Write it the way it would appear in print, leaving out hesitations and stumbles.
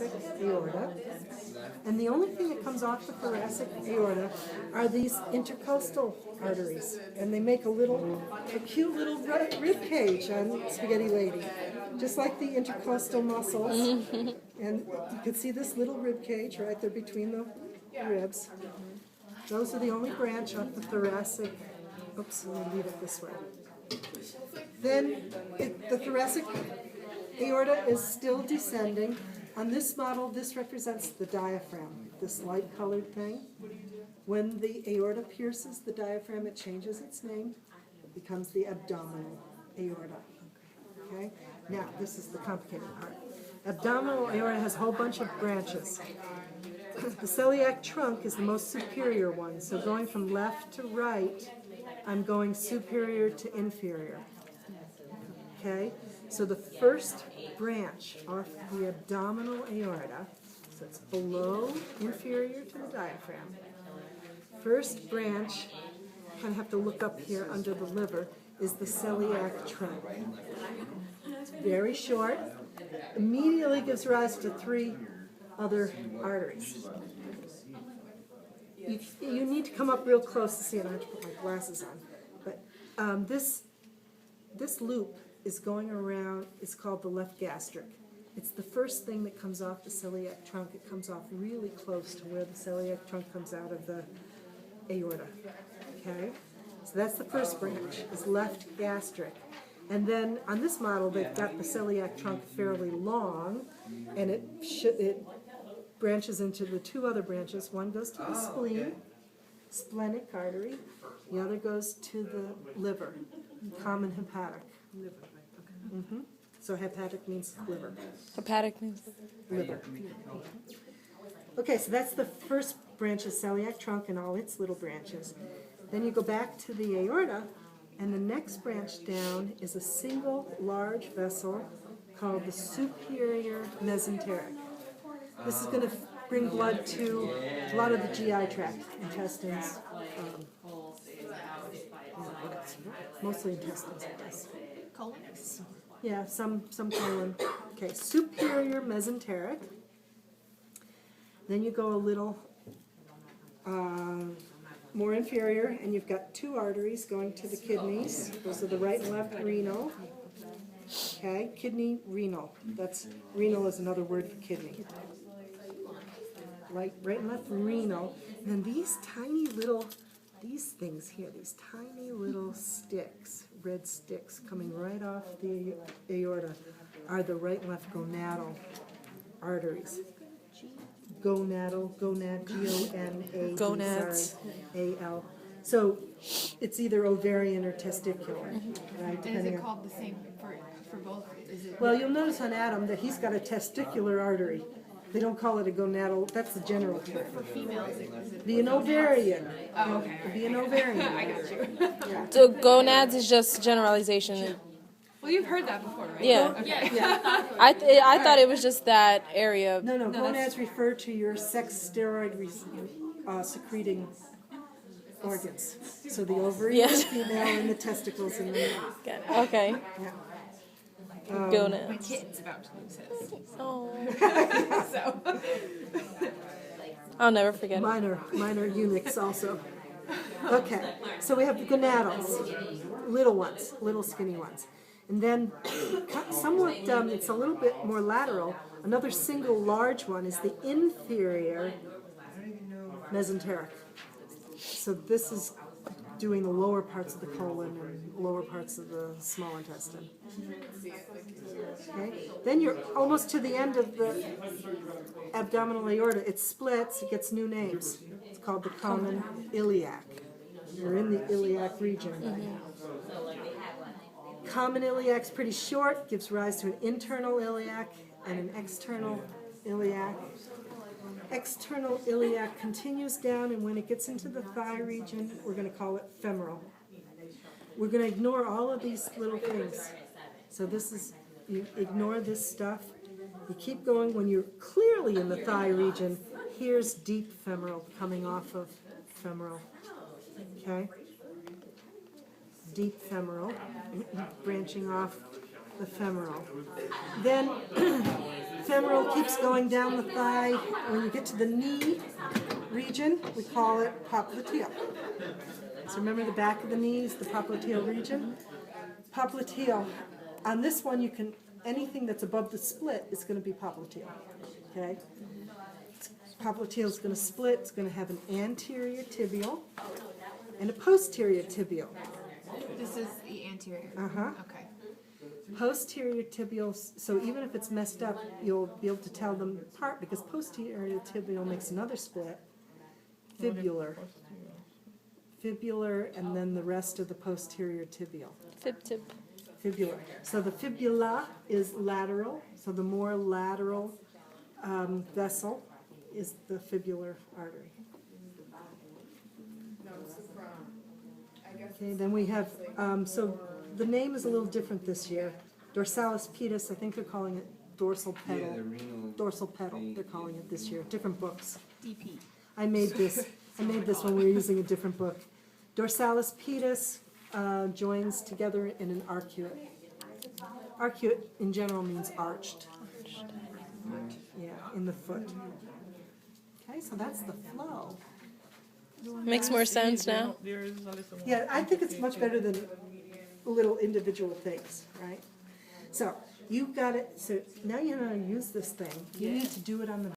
thoracic aorta. And the only thing that comes off the thoracic aorta are these intercostal arteries. And they make a cute little rib cage on Spaghetti Lady, just like the intercostal muscles. And you can see this little rib cage right there between the ribs. Those are the only branch of the thoracic. Oops, let me leave it this way. Then the thoracic aorta is still descending. On this model, this represents the diaphragm, this light-colored thing. When the aorta pierces the diaphragm, it changes its name. It becomes the abdominal aorta. Okay? Now, this is the complicated part. Abdominal aorta has a whole bunch of branches. The celiac trunk is the most superior one, so going from left to right, I'm going superior to inferior. Okay? So the first branch off the abdominal aorta, so it's below, inferior to the diaphragm. First branch, kind of have to look up here under the liver, is the celiac trunk. It's very short, immediately gives rise to 3 other arteries. You need to come up real close to see it. I have to put my glasses on. But this loop is going around, it's called the left gastric. It's the first thing that comes off the celiac trunk. It comes off really close to where the celiac trunk comes out of the aorta. Okay? So that's the first branch, is left gastric. And then on this model, they've got the celiac trunk fairly long, and it branches into the 2 other branches. One goes to the spleen, splenic artery. The other goes to the liver, common hepatic. Mm-hmm. So hepatic means liver. Hepatic means Liver. Okay, so that's the first branch of celiac trunk and all its little branches. Then you go back to the aorta, and the next branch down is a single large vessel called the superior mesenteric. This is going to bring blood to a lot of the GI tract, intestines, mostly intestines, I guess. Colon? Yeah, some colon. Okay, superior mesenteric. Then you go a little more inferior, and you've got 2 arteries going to the kidneys. Those are the right and left renal. Okay, kidney, renal. That's renal is another word for kidney. Right and left renal. And then these tiny little, these things here, these tiny little sticks, red sticks coming right off the aorta, are the right and left gonadal arteries. Gonadal, G-O-N-A-D, Gonads. A-L. So it's either ovarian or testicular. Right, And is it called the same for both? Is it? Well, you'll notice on Adam that he's got a testicular artery. They don't call it a gonadal, that's the general term. For females, is it? Be an ovarian. Oh, okay. Be an ovarian. I got you. Yeah. So gonads is just generalization. Well, you've heard that before, right? Yeah. Okay. Yeah. I thought it was just that area. No, gonads refer to your sex steroid secreting organs. So the ovary is female and the testicles and the male. Okay. Yeah. My Gonads. kid's about to lose his. Oh. So. I'll never forget it. Minor eunuchs also. Okay, so we have gonadals, little ones, little skinny ones. And then somewhat, it's a little bit more lateral. Another single large one is the inferior mesenteric. So this is doing the lower parts of the colon and lower parts of the small intestine. Okay, then you're almost to the end of the abdominal aorta. It splits, it gets new names. It's called the common iliac. You're in the iliac region. Common iliac's pretty short, gives rise to an internal iliac and an external iliac. External iliac continues down, and when it gets into the thigh region, we're going to call it femoral. We're going to ignore all of these little things. So this is, you ignore this stuff. You keep going. When you're clearly in the thigh region, here's deep femoral coming off of femoral. Okay? Deep femoral, branching off the femoral. Then femoral keeps going down the thigh. When you get to the knee region, we call it popliteal. So remember the back of the knee is the popliteal region? Popliteal. On this one, you can, anything that's above the split is going to be popliteal. Okay? Popliteal is going to split. It's going to have an anterior tibial and a posterior tibial. This is the anterior. Uh-huh. Okay. Posterior tibial, so even if it's messed up, you'll be able to tell them apart because posterior tibial makes another split. Fibular. Fibular, and then the rest of the posterior tibial. Fib tip. Fibular. So the fibula is lateral, so the more lateral vessel is the fibular artery. Okay, then we have, so the name is a little different this year. Dorsalis pedis, I think they're calling it dorsal pedal. Yeah, the renal. Dorsal pedal, they're calling it this year. Different books. DP. I made this when we were using a different book. Dorsalis pedis joins together in an arcuate. Arcuate in general means arched. Yeah, in the foot. Okay, so that's the flow. Makes more sense now. Yeah, I think it's much better than little individual things, right? So you got it. So now you know how to use this thing. You need to do it on the